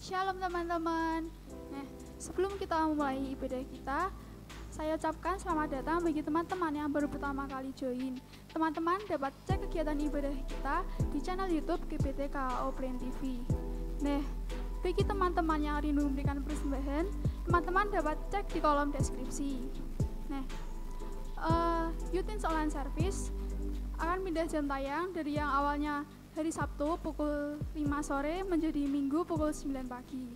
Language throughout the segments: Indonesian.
Shalom teman-teman. Sebelum kita memulai ibadah kita, saya ucapkan selamat datang bagi teman-teman yang baru pertama kali join. Teman-teman dapat cek kegiatan ibadah kita di channel YouTube GBT KAO Plan TV. Bagi teman-teman yang rindu memberikan persembahan, teman-teman dapat cek di kolom deskripsi. Youth Teens Online Service akan pindah jam tayang dari yang awalnya hari Sabtu pukul 5 sore menjadi Minggu pukul 9 pagi.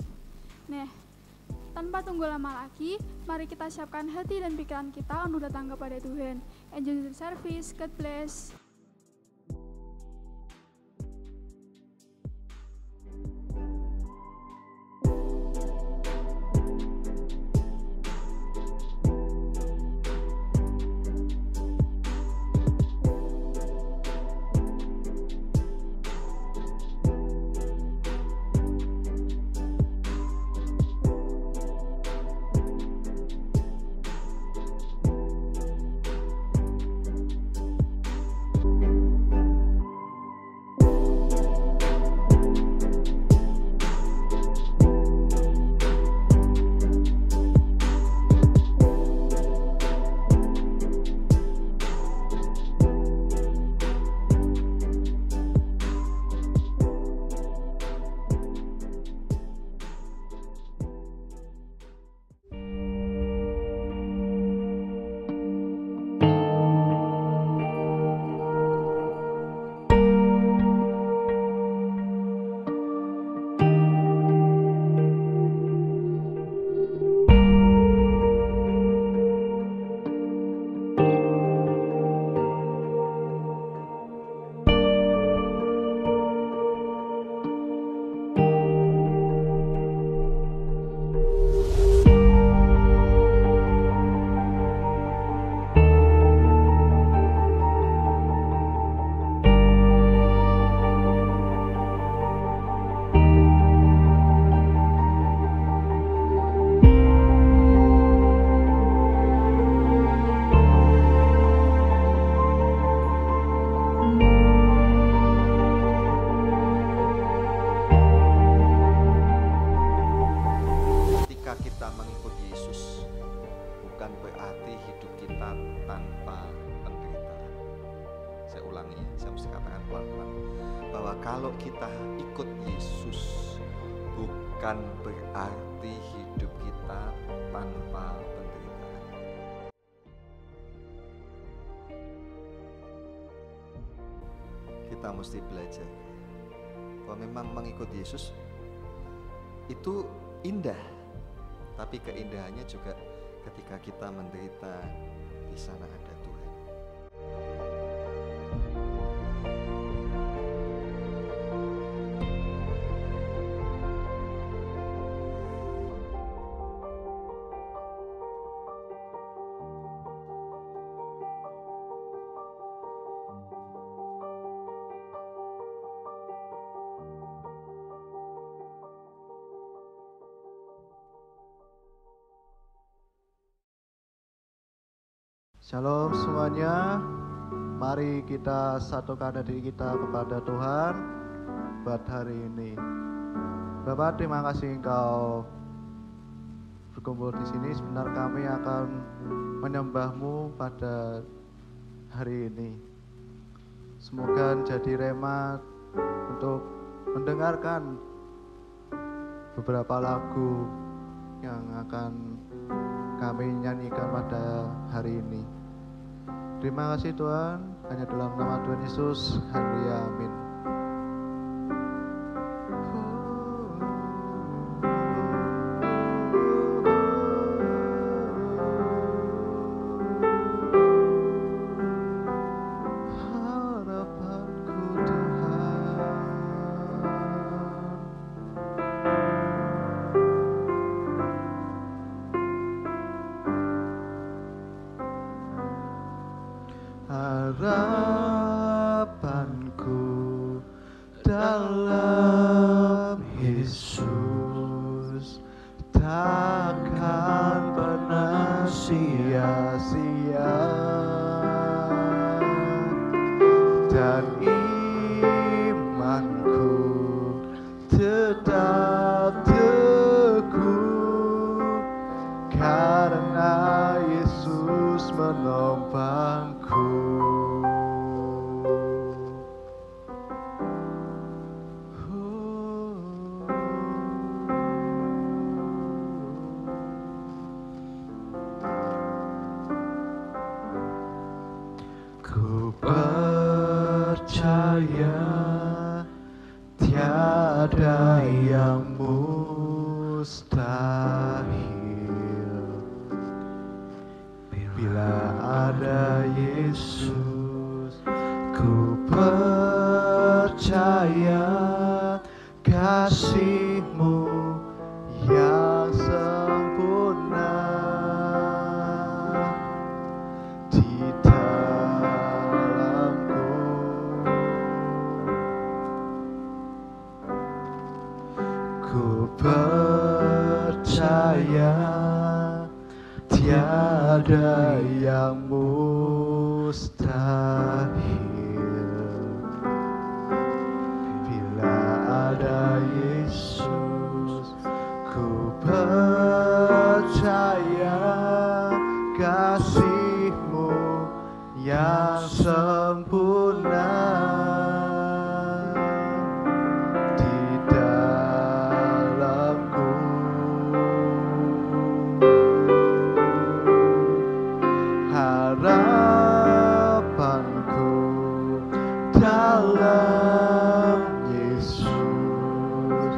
Tanpa tunggu lama lagi, mari kita siapkan hati dan pikiran kita untuk datang kepada Tuhan. Enjoy the service, God bless. Kalau kita ikut Yesus, bukan berarti hidup kita tanpa penderitaan. Kita mesti belajar bahwa memang mengikut Yesus itu indah, tapi keindahannya juga ketika kita menderita, di sana ada Tuhan. Shalom semuanya, mari kita satukan diri kita kepada Tuhan buat hari ini. Bapak, terima kasih Engkau berkumpul di sini. Sebentar kami akan menyembah-Mu pada hari ini. Semoga jadi rema untuk mendengarkan beberapa lagu yang akan kami nyanyikan pada hari ini. Terima kasih Tuhan, hanya dalam nama Tuhan Yesus, haleluya, amin. harapanku dalam Yesus takkan pernah sia-sia, dan imanku tetap teguh karena Yesus menopangku. Ku percaya tiada yang mustahil bila ada Yesus. Ku percaya kasih-Mu yang sempurna di dalamku. Ku percaya tiada yang mustahil bila ada Yesus. Ku percaya kasih-Mu yang sempurna di dalamku. Harapanku dalam Yesus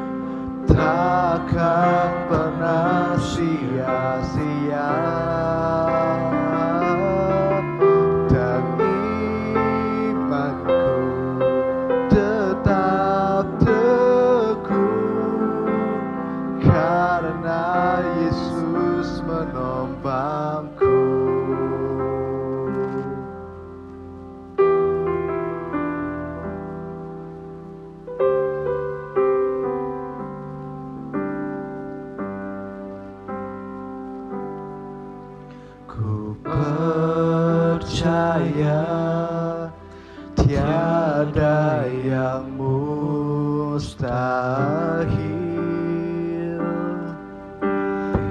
takkan pernah sia-sia, dan imanku tetap teguh karena Yesus menopangku. Ku percaya tiada yang mustahil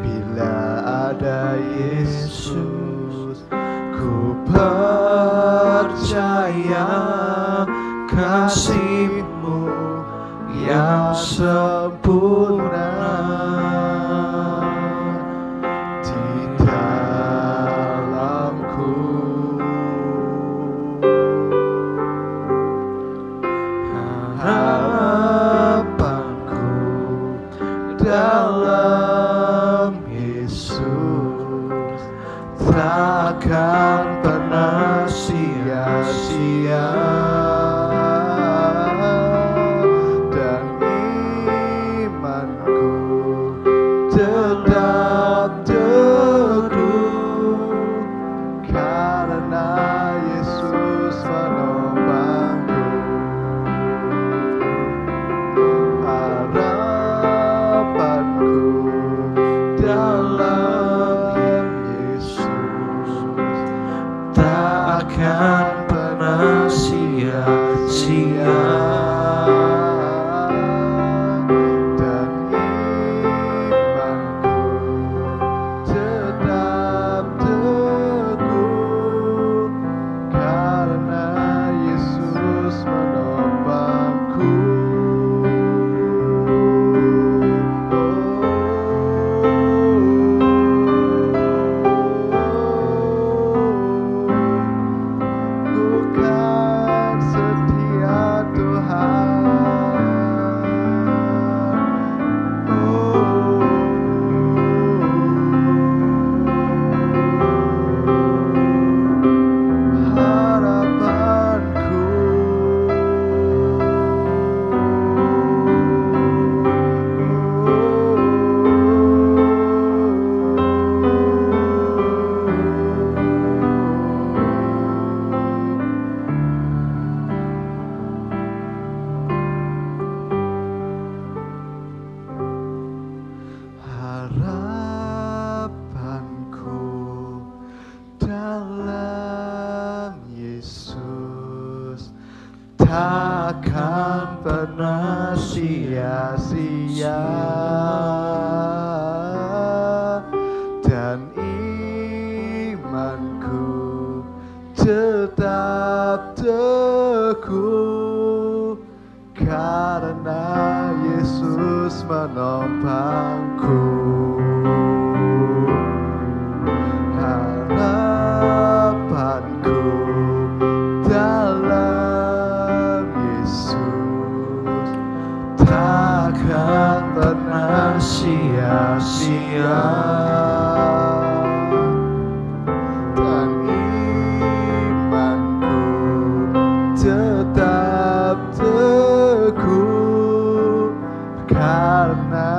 bila ada Yesus. Ku percaya kasih-Mu yang sempurna di dalamku. Harapanku dalam Yesus takkan pernah sia-sia, dan imanku tetap teguh karena Yesus menopangku. Harapanku dalam Yesus tak akan pernah sia-sia, dan imanku tetap teguh karena Yesus menopangku. Ku takkan pernah sia-sia, dan imanku tetap teguh karena Yesus menopangku. Harapanku dalam Yesus takkan pernah sia-sia, dan imanku tetap teguh karena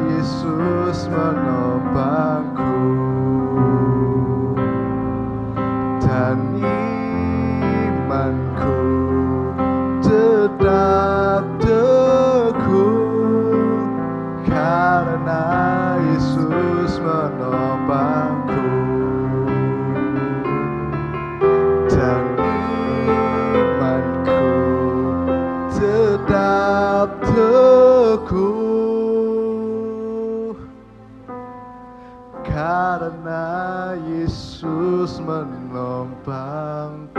Yesus menopangku, dan imanku tetap teguh karena Yesus menopangku, dan imanku tetap teguh karena Yesus menopangku.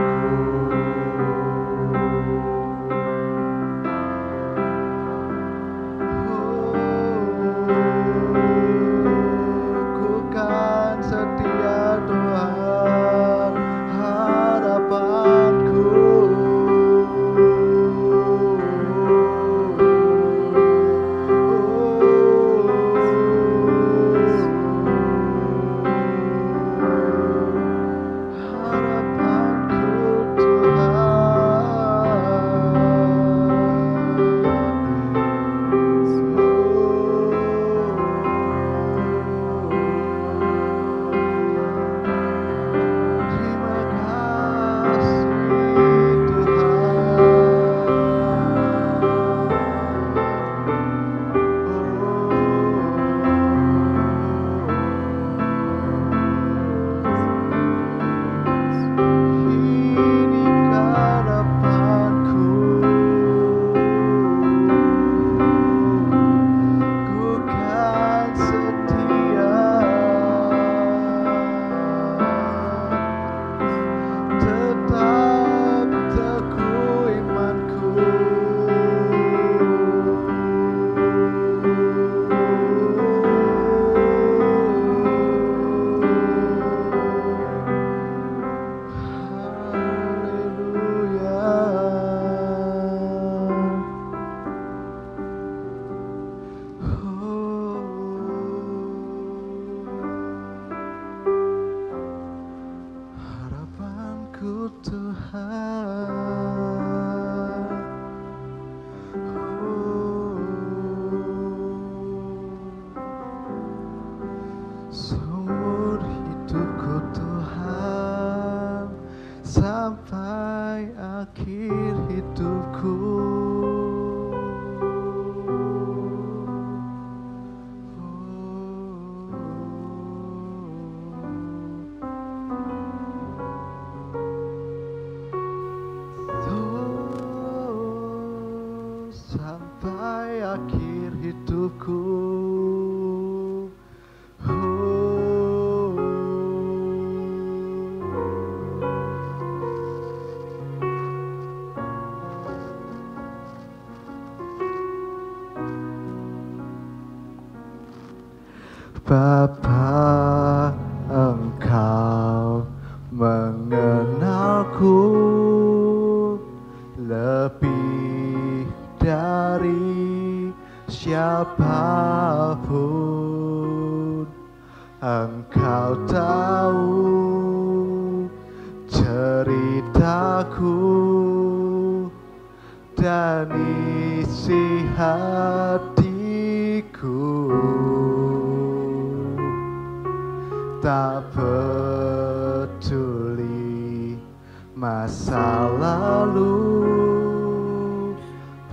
Ku kan setia Tuhan, harapanku. Seumur hidupku Tuhan, sampai akhir hidupku. Sampai akhir hidupku. Bapa, Engkau mengenalku lebih dari siapapun. Engkau tahu ceritaku dan isi hatiku. Tak peduli masa lalu,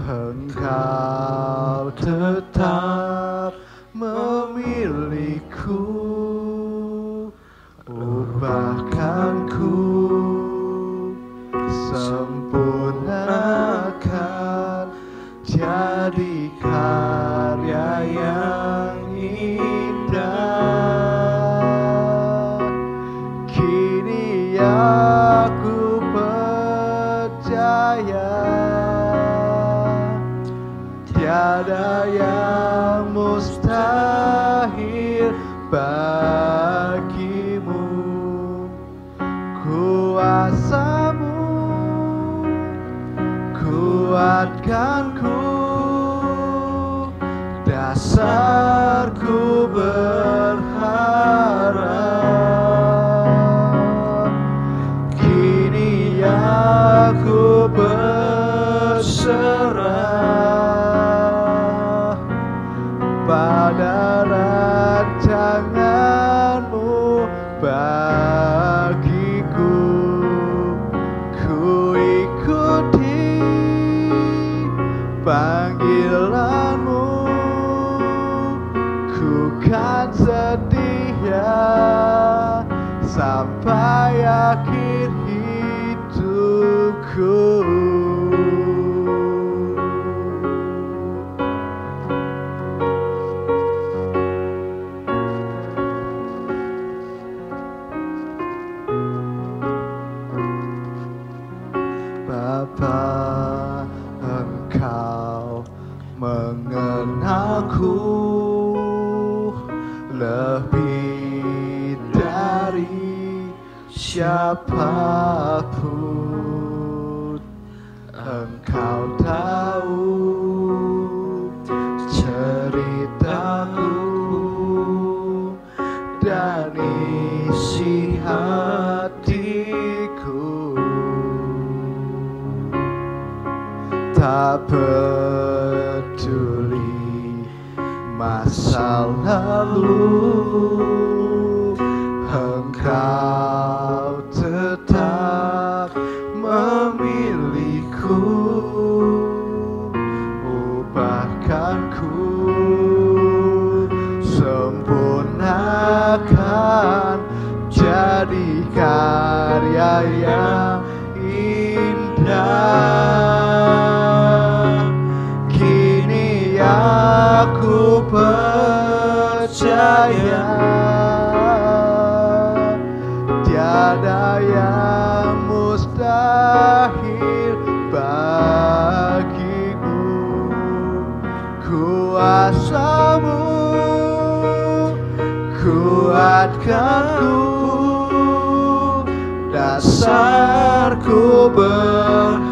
Engkau tetap memilihku. Bahkan ku sempurna kuatkanku, dasarku berharap. Kini aku berserah pada rancangan-Mu bagiku. Ku ikuti panggilan-Mu, ku kan setia sampai akhir hidupku. Bapa, Engkau mengenalku lebih dari siapapun. Engkau tahu ceritaku dan isi hatiku. Tak peduli masa lalu, Engkau tetap memilihku. Bahkan ku sempurnakan jadi karya yang indah. Kini aku percaya tiada yang mustahil bagimu. Kuasa-Mu kuatkanku, dasarku berharap.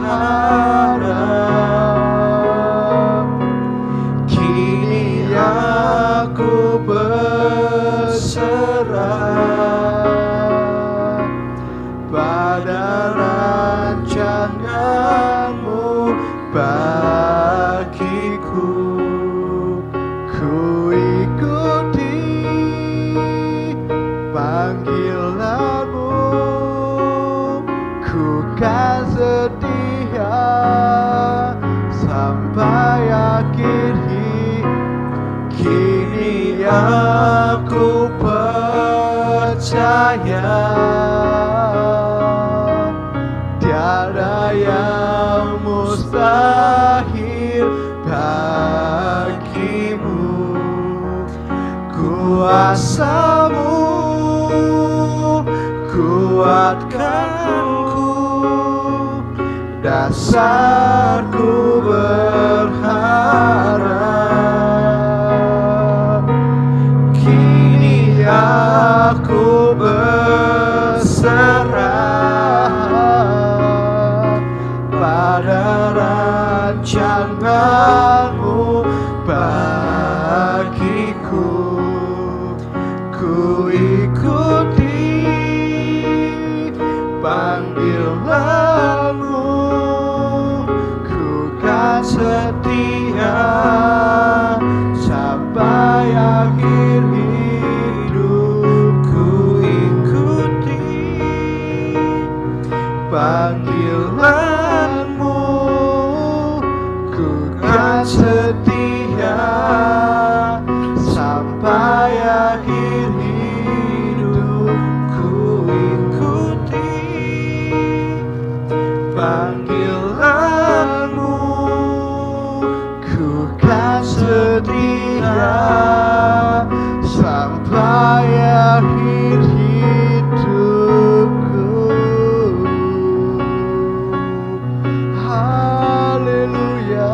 Kini aku berserah pada rancangan-Mu bagiku. Ku ikuti panggilan-Mu, ku kan setia sampai akhir hidup. Kini aku percaya tiada yang mustahil bagimu. Kuasa-Mu kuatkanku, dasarku berharap. Kini aku berserah pada rancangan-Mu bagiku. Ku ikuti panggilan-Mu, ku kan setia sampai akhir hidup. Ku ikuti panggilan-Mu, ku kan setia sampai akhir hidup. Ku ikuti panggilan-Mu, ku kan setia sampai akhir hidupku. Haleluya.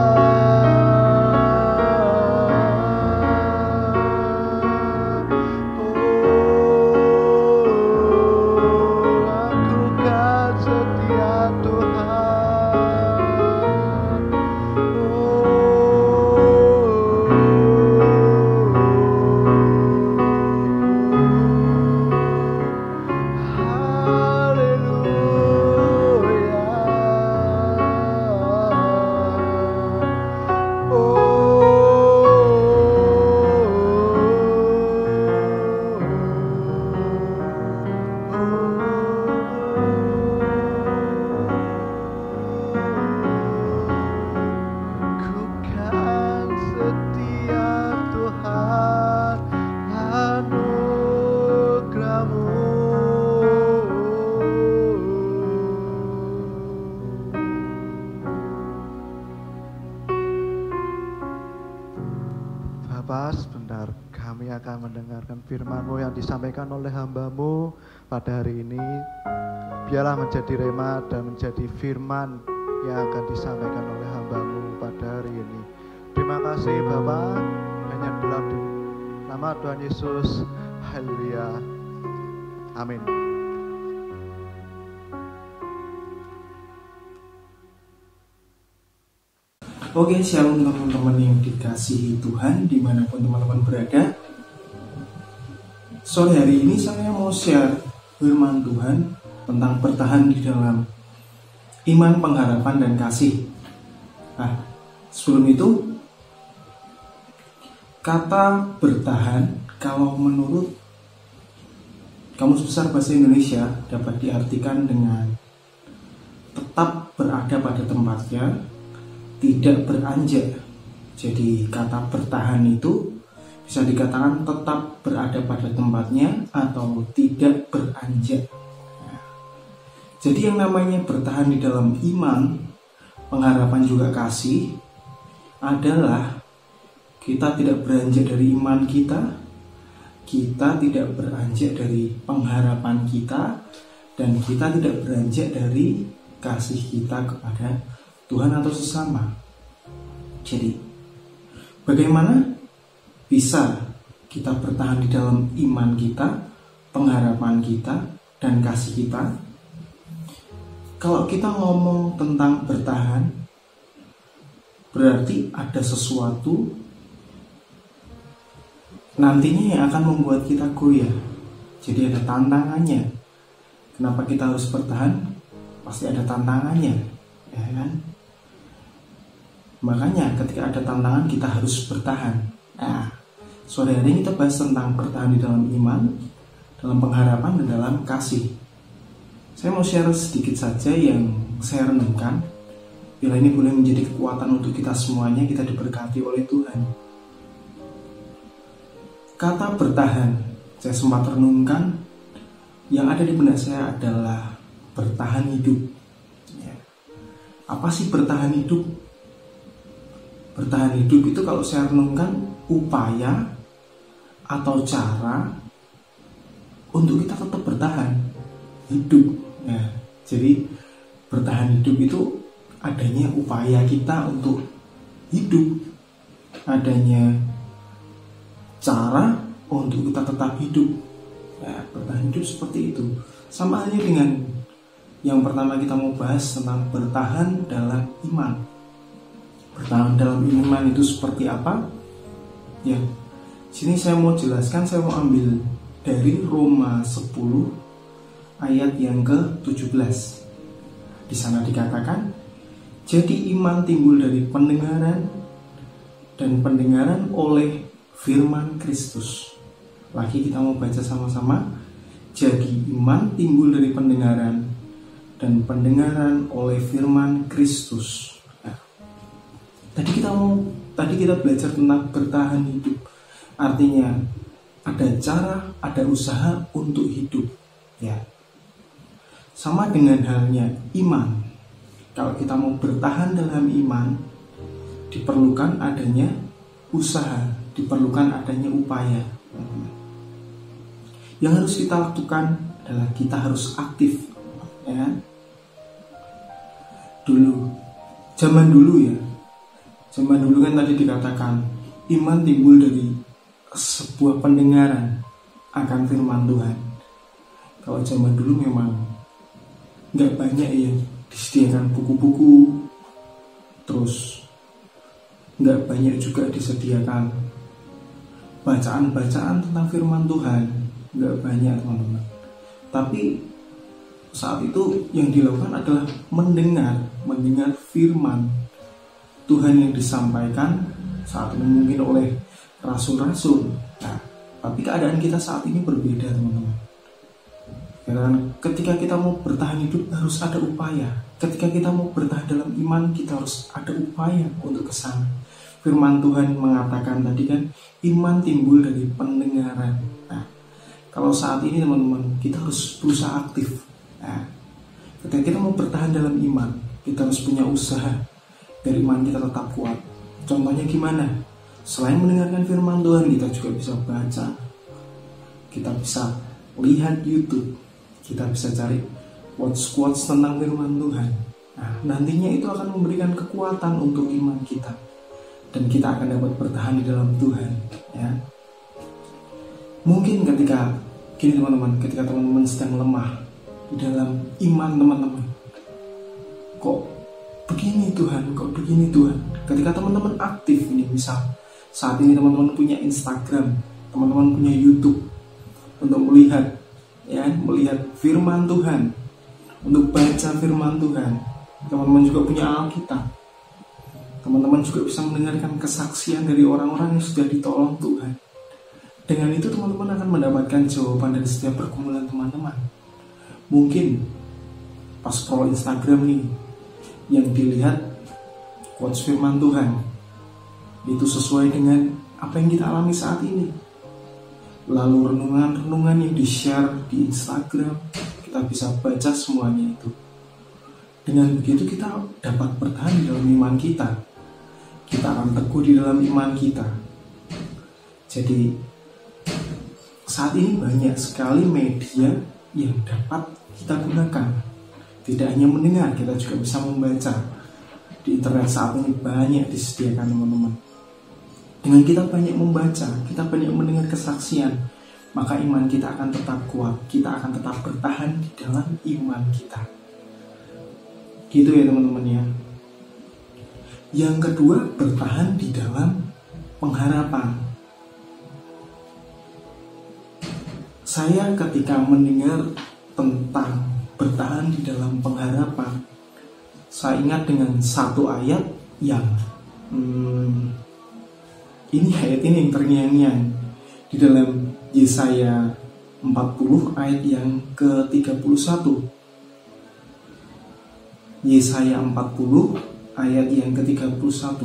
Aku kan setia Tuhan. Bapa, sebentar kami akan mendengarkan firman-Mu yang disampaikan oleh hamba-Mu pada hari ini. Biarlah menjadi rema dan menjadi firman yang akan disampaikan oleh hamba-Mu pada hari ini. Terima kasih Bapa, hanya dalam nama Tuhan Yesus. Haleluya. Amin. Oke, shalom teman-teman yang dikasihi Tuhan dimanapun teman-teman berada. Sore hari ini saya mau share firman Tuhan tentang bertahan di dalam iman, pengharapan, dan kasih. Nah, sebelum itu, kata bertahan kalau menurut Kamus Besar Bahasa Indonesia dapat diartikan dengan tetap berada pada tempatnya, tidak beranjak. Jadi kata bertahan itu bisa dikatakan tetap berada pada tempatnya atau tidak beranjak. Jadi yang namanya bertahan di dalam iman, pengharapan juga kasih adalah kita tidak beranjak dari iman kita tidak beranjak dari pengharapan kita, dan kita tidak beranjak dari kasih kita kepada Tuhan atau sesama. Jadi, bagaimana bisa kita bertahan di dalam iman kita, pengharapan kita, dan kasih kita? Kalau kita ngomong tentang bertahan, berarti ada sesuatu nantinya yang akan membuat kita goyah. Jadi ada tantangannya. Kenapa kita harus bertahan? Pasti ada tantangannya, ya kan? Makanya ketika ada tantangan kita harus bertahan. Nah, sore hari ini kita bahas tentang bertahan di dalam iman, dalam pengharapan, dan dalam kasih. Saya mau share sedikit saja yang saya renungkan. Bila ini boleh menjadi kekuatan untuk kita semuanya, kita diberkati oleh Tuhan. Kata bertahan, saya sempat renungkan, yang ada di benak saya adalah bertahan hidup. Apa sih bertahan hidup? Bertahan hidup itu kalau saya renungkan upaya atau cara untuk kita tetap bertahan hidup. Nah, jadi bertahan hidup itu adanya upaya kita untuk hidup, adanya cara untuk kita tetap hidup. Nah, bertahan hidup seperti itu. Sama halnya dengan yang pertama kita mau bahas tentang bertahan dalam iman. Bertahan dalam iman itu seperti apa? Ya, sini saya mau jelaskan, saya mau ambil dari Roma 10 ayat yang ke-17. Di sana dikatakan, jadi iman timbul dari pendengaran, dan pendengaran oleh firman Kristus. Lagi kita mau baca sama-sama. Jadi iman timbul dari pendengaran, dan pendengaran oleh firman Kristus. Tadi kita belajar tentang bertahan hidup. Artinya ada cara, ada usaha untuk hidup. Ya. Sama dengan halnya iman. Kalau kita mau bertahan dalam iman, diperlukan adanya usaha, diperlukan adanya upaya. Yang harus kita lakukan adalah kita harus aktif. Ya. Zaman dulu kan tadi dikatakan iman timbul dari sebuah pendengaran akan firman Tuhan. Kalau zaman dulu memang nggak banyak ya disediakan buku-buku, terus nggak banyak juga disediakan bacaan-bacaan tentang firman Tuhan, nggak banyak teman-teman. Tapi saat itu yang dilakukan adalah mendengar firman Tuhan yang disampaikan saat ini mungkin oleh rasul-rasul. Nah, tapi keadaan kita saat ini berbeda teman-teman. Dan ketika kita mau bertahan hidup harus ada upaya. Ketika kita mau bertahan dalam iman kita harus ada upaya untuk kesana. Firman Tuhan mengatakan tadi kan, iman timbul dari pendengaran. Nah, kalau saat ini teman-teman kita harus berusaha aktif. Nah, ketika kita mau bertahan dalam iman kita harus punya usaha. Dari iman kita tetap kuat. Contohnya gimana? Selain mendengarkan firman Tuhan, kita juga bisa baca, kita bisa lihat YouTube, kita bisa cari quotes-quotes tentang firman Tuhan. Nah, nantinya itu akan memberikan kekuatan untuk iman kita, dan kita akan dapat bertahan di dalam Tuhan, ya. Mungkin ketika teman-teman sedang lemah di dalam iman teman-teman, kok begini Tuhan. Ketika teman-teman aktif ini, misal saat ini teman-teman punya Instagram, teman-teman punya YouTube untuk melihat firman Tuhan, untuk baca firman Tuhan. Teman-teman juga punya Alkitab. Teman-teman juga bisa mendengarkan kesaksian dari orang-orang yang sudah ditolong Tuhan. Dengan itu teman-teman akan mendapatkan jawaban dari setiap pergumulan teman-teman. Mungkin pas scroll Instagram nih, yang dilihat quotes firman Tuhan itu sesuai dengan apa yang kita alami saat ini. Lalu renungan-renungan yang di-share di Instagram, kita bisa baca semuanya itu. Dengan begitu kita dapat bertahan di dalam iman kita. Kita akan teguh di dalam iman kita. Jadi saat ini banyak sekali media yang dapat kita gunakan. Tidak hanya mendengar, kita juga bisa membaca. Di internet saat ini banyak disediakan teman-teman. Dengan kita banyak membaca, kita banyak mendengar kesaksian, maka iman kita akan tetap kuat. Kita akan tetap bertahan di dalam iman kita. Gitu ya teman-teman ya. Yang kedua, bertahan di dalam pengharapan. Saya ketika mendengar tentang bertahan di dalam pengharapan, saya ingat dengan satu ayat yang ayat ini yang terngiang-ngiang di dalam Yesaya 40 ayat yang ke-31. Yesaya 40 ayat yang ke-31.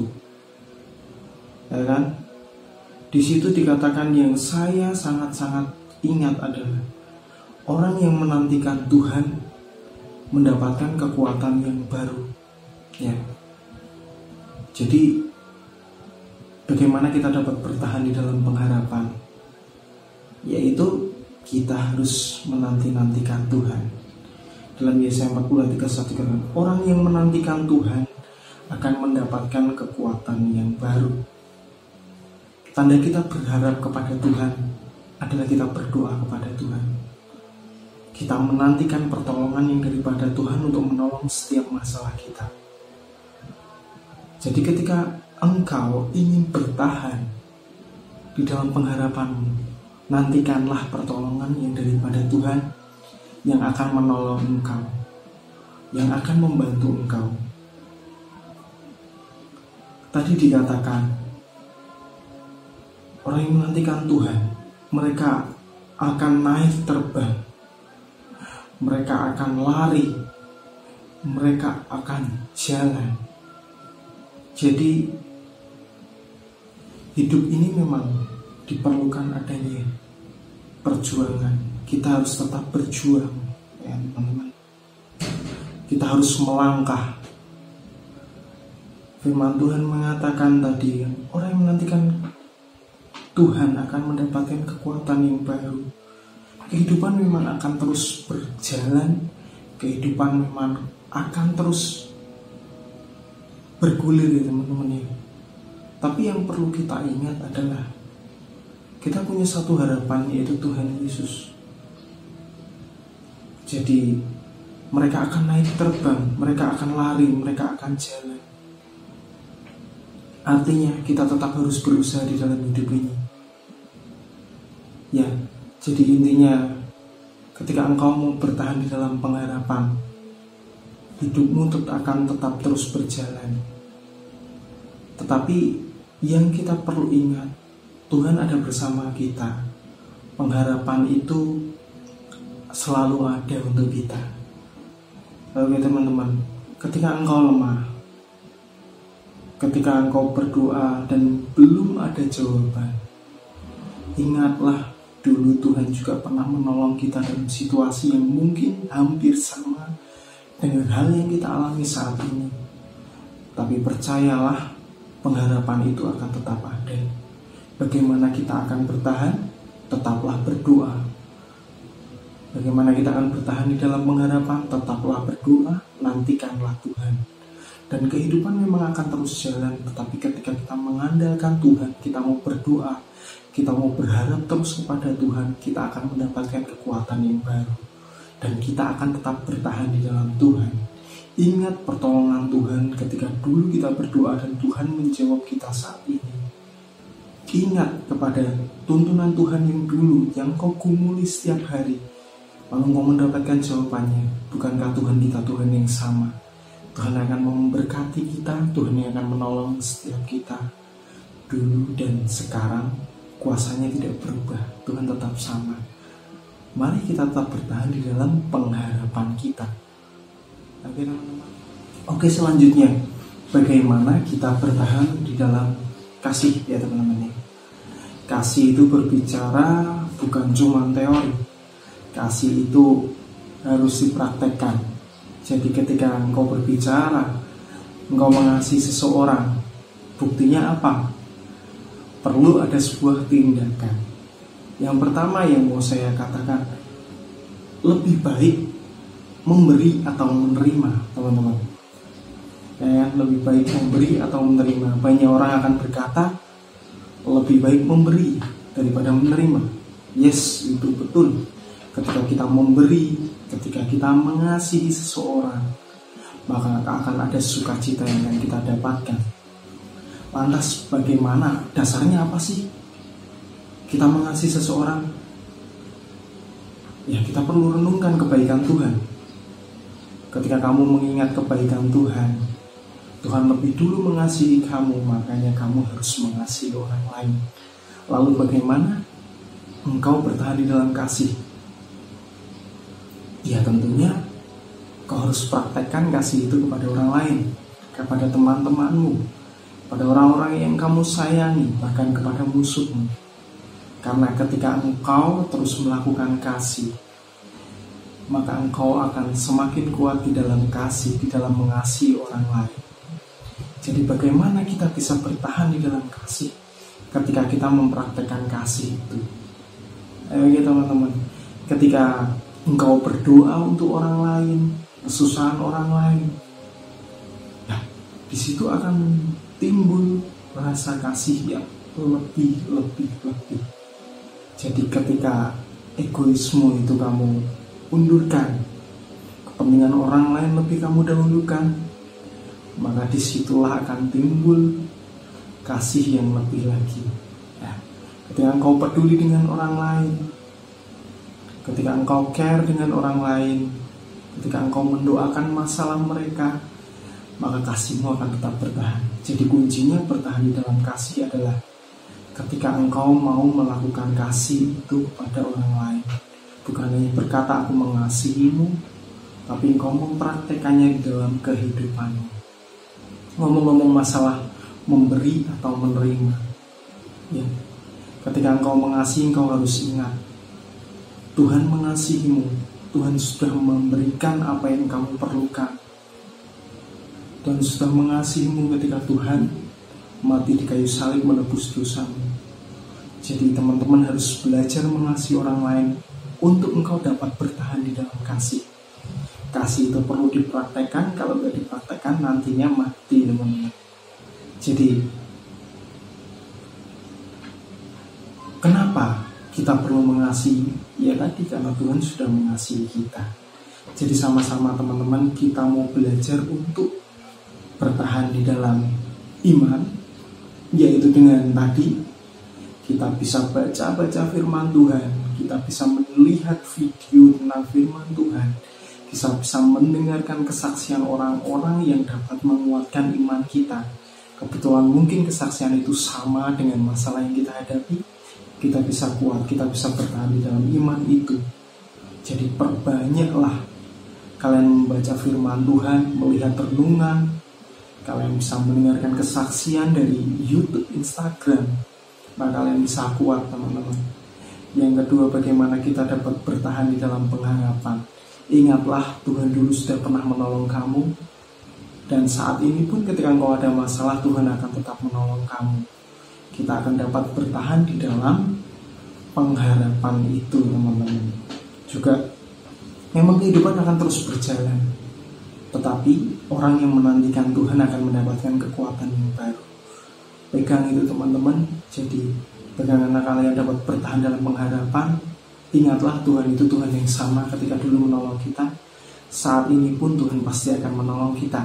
Ya kan? Di situ dikatakan yang saya sangat-sangat ingat adalah orang yang menantikan Tuhan mendapatkan kekuatan yang baru. Ya. Jadi bagaimana kita dapat bertahan di dalam pengharapan? Yaitu kita harus menanti-nantikan Tuhan. Dalam Yesaya 40 ayat 31, orang yang menantikan Tuhan akan mendapatkan kekuatan yang baru. Tanda kita berharap kepada Tuhan adalah kita berdoa kepada Tuhan. Kita menantikan pertolongan yang daripada Tuhan untuk menolong setiap masalah kita. Jadi ketika engkau ingin bertahan di dalam pengharapanmu, nantikanlah pertolongan yang daripada Tuhan yang akan menolong engkau, yang akan membantu engkau. Tadi dikatakan, orang yang menantikan Tuhan, mereka akan naik terbang, mereka akan lari, mereka akan jalan. Jadi hidup ini memang diperlukan adanya perjuangan. Kita harus tetap berjuang, ya teman-teman. Kita harus melangkah. Firman Tuhan mengatakan tadi, orang yang menantikan Tuhan akan mendapatkan kekuatan yang baru. Kehidupan memang akan terus berjalan. Kehidupan memang akan terus bergulir ya teman-teman ya. Tapi yang perlu kita ingat adalah kita punya satu harapan, yaitu Tuhan Yesus. Jadi mereka akan naik terbang, mereka akan lari, mereka akan jalan. Artinya kita tetap harus berusaha di dalam hidup ini. Ya, jadi intinya ketika engkau mau bertahan di dalam pengharapan, hidupmu akan tetap terus berjalan. Tetapi yang kita perlu ingat, Tuhan ada bersama kita. Pengharapan itu selalu ada untuk kita. Oke teman-teman, ketika engkau lemah, ketika engkau berdoa dan belum ada jawaban, ingatlah dulu Tuhan juga pernah menolong kita dalam situasi yang mungkin hampir sama dengan hal yang kita alami saat ini. Tapi percayalah, pengharapan itu akan tetap ada. Bagaimana kita akan bertahan? Tetaplah berdoa. Bagaimana kita akan bertahan di dalam pengharapan? Tetaplah berdoa, nantikanlah Tuhan. Dan kehidupan memang akan terus jalan, tetapi ketika kita mengandalkan Tuhan, kita mau berdoa, kita mau berharap terus kepada Tuhan, kita akan mendapatkan kekuatan yang baru. Dan kita akan tetap bertahan di dalam Tuhan. Ingat pertolongan Tuhan ketika dulu kita berdoa dan Tuhan menjawab kita saat ini. Ingat kepada tuntunan Tuhan yang dulu, yang kau gumuli setiap hari, lalu kau mendapatkan jawabannya. Bukankah Tuhan kita Tuhan yang sama? Tuhan akan memberkati kita, Tuhan yang akan menolong setiap kita. Dulu dan sekarang, kuasanya tidak berubah, Tuhan tetap sama. Mari kita tetap bertahan di dalam pengharapan kita. Oke teman-teman. Oke, selanjutnya, bagaimana kita bertahan di dalam kasih ya teman-teman. Kasih itu berbicara bukan cuma teori. Kasih itu harus dipraktekkan. Jadi ketika engkau berbicara, engkau mengasihi seseorang, buktinya apa? Perlu ada sebuah tindakan. Yang pertama yang mau saya katakan, lebih baik memberi atau menerima, teman-teman. Ya, lebih baik memberi atau menerima. Banyak orang akan berkata, lebih baik memberi daripada menerima. Yes, itu betul. Ketika kita memberi, ketika kita mengasihi seseorang, maka akan ada sukacita yang akan kita dapatkan. Lantas bagaimana? Dasarnya apa sih kita mengasihi seseorang? Ya, kita perlu renungkan kebaikan Tuhan. Ketika kamu mengingat kebaikan Tuhan, Tuhan lebih dulu mengasihi kamu, makanya kamu harus mengasihi orang lain. Lalu bagaimana engkau bertahan di dalam kasih? Ya tentunya kau harus praktekkan kasih itu kepada orang lain, kepada teman-temanmu, pada orang-orang yang kamu sayangi, bahkan kepada musuhmu. Karena ketika engkau terus melakukan kasih, maka engkau akan semakin kuat di dalam kasih, di dalam mengasihi orang lain. Jadi bagaimana kita bisa bertahan di dalam kasih ketika kita mempraktekkan kasih itu? Ayo ya teman-teman, ketika engkau berdoa untuk orang lain, kesusahan orang lain, ya di situ akan timbul rasa kasih yang lebih. Jadi ketika egoisme itu kamu undurkan, kepentingan orang lain lebih kamu dahulukan, maka disitulah akan timbul kasih yang lebih lagi. Ya, ketika engkau peduli dengan orang lain, ketika engkau care dengan orang lain, ketika engkau mendoakan masalah mereka, maka kasihmu akan tetap bertahan. Jadi kuncinya bertahan di dalam kasih adalah ketika engkau mau melakukan kasih itu kepada orang lain. Bukan hanya berkata aku mengasihimu, tapi engkau mempraktekannya di dalam kehidupanmu. Ngomong-ngomong masalah memberi atau menerima, ya, ketika engkau mengasihi, engkau harus ingat Tuhan mengasihimu. Tuhan sudah memberikan apa yang kamu perlukan. Tuhan sudah mengasihimu ketika Tuhan mati di kayu salib menebus dosamu. Jadi teman-teman harus belajar mengasihi orang lain untuk engkau dapat bertahan di dalam kasih. Kasih itu perlu dipraktekkan, kalau tidak dipraktekkan nantinya mati teman-teman. Jadi kenapa kita perlu mengasihi? Ya tadi karena Tuhan sudah mengasihi kita. Jadi sama-sama teman-teman kita mau belajar untuk bertahan di dalam iman, yaitu dengan tadi kita bisa baca firman Tuhan, kita bisa melihat video tentang firman Tuhan, kita bisa mendengarkan kesaksian orang-orang yang dapat menguatkan iman kita. Kebetulan mungkin kesaksian itu sama dengan masalah yang kita hadapi, kita bisa kuat, kita bisa bertahan di dalam iman itu. Jadi perbanyaklah kalian membaca firman Tuhan, melihat renungan, kalian bisa mendengarkan kesaksian dari YouTube, Instagram, maka kalian bisa kuat teman-teman. Yang kedua, bagaimana kita dapat bertahan di dalam pengharapan. Ingatlah Tuhan dulu sudah pernah menolong kamu, Dan saat ini pun ketika engkau ada masalah, Tuhan akan tetap menolong kamu. Kita akan dapat bertahan di dalam pengharapan itu, teman-teman. Juga memang kehidupan akan terus berjalan, tetapi orang yang menantikan Tuhan akan mendapatkan kekuatan yang baru. Pegang itu, teman-teman. Jadi pegangan kalian dapat bertahan dalam pengharapan. Ingatlah, Tuhan itu Tuhan yang sama ketika dulu menolong kita. Saat ini pun Tuhan pasti akan menolong kita.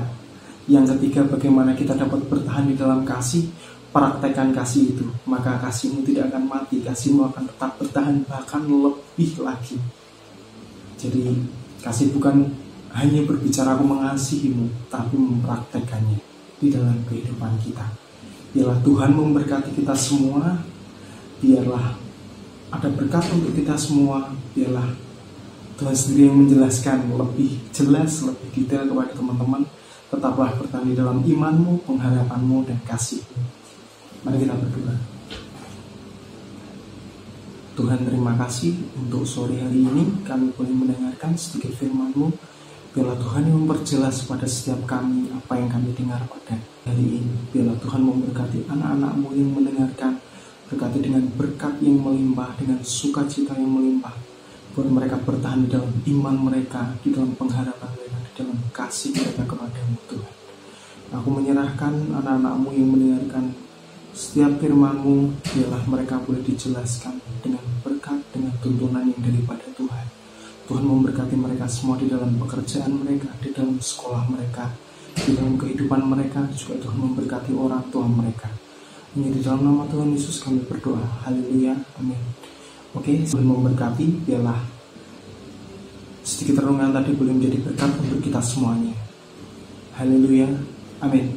Yang ketiga, bagaimana kita dapat bertahan di dalam kasih. Praktekkan kasih itu, maka kasihmu tidak akan mati, kasihmu akan tetap bertahan, bahkan lebih lagi. Jadi kasih bukan hanya berbicara aku mengasihimu, tapi mempraktekkannya di dalam kehidupan kita. Biarlah Tuhan memberkati kita semua. Biarlah ada berkat untuk kita semua. Biarlah Tuhan sendiri yang menjelaskan lebih jelas, lebih detail kepada teman-teman. Tetaplah bertahan di dalam imanmu, pengharapanmu, dan kasihmu. Mari kita berdoa. Tuhan, terima kasih untuk sore hari ini kami boleh mendengarkan sedikit firman-Mu. Biarlah Tuhan yang memperjelas pada setiap kami apa yang kami dengar pada hari ini. Biarlah Tuhan memberkati anak-anak-Mu yang mendengarkan. Berkati dengan berkat yang melimpah, dengan sukacita yang melimpah. Buat mereka bertahan di dalam iman mereka, di dalam pengharapan mereka, di dalam kasih mereka kepada-Mu, Tuhan. Aku menyerahkan anak-anak-Mu yang mendengarkan setiap firman-Mu. Biarlah mereka boleh dijelaskan dengan berkat, dengan tuntunan yang daripada Tuhan. Tuhan memberkati mereka semua di dalam pekerjaan mereka, di dalam sekolah mereka, di dalam kehidupan mereka. Juga Tuhan memberkati orang tua mereka. Hanya di dalam nama Tuhan Yesus kami berdoa. Haleluya, amin. Oke, Tuhan memberkati. Biarlah sedikit renungan tadi boleh menjadi berkat untuk kita semuanya. Haleluya, amin.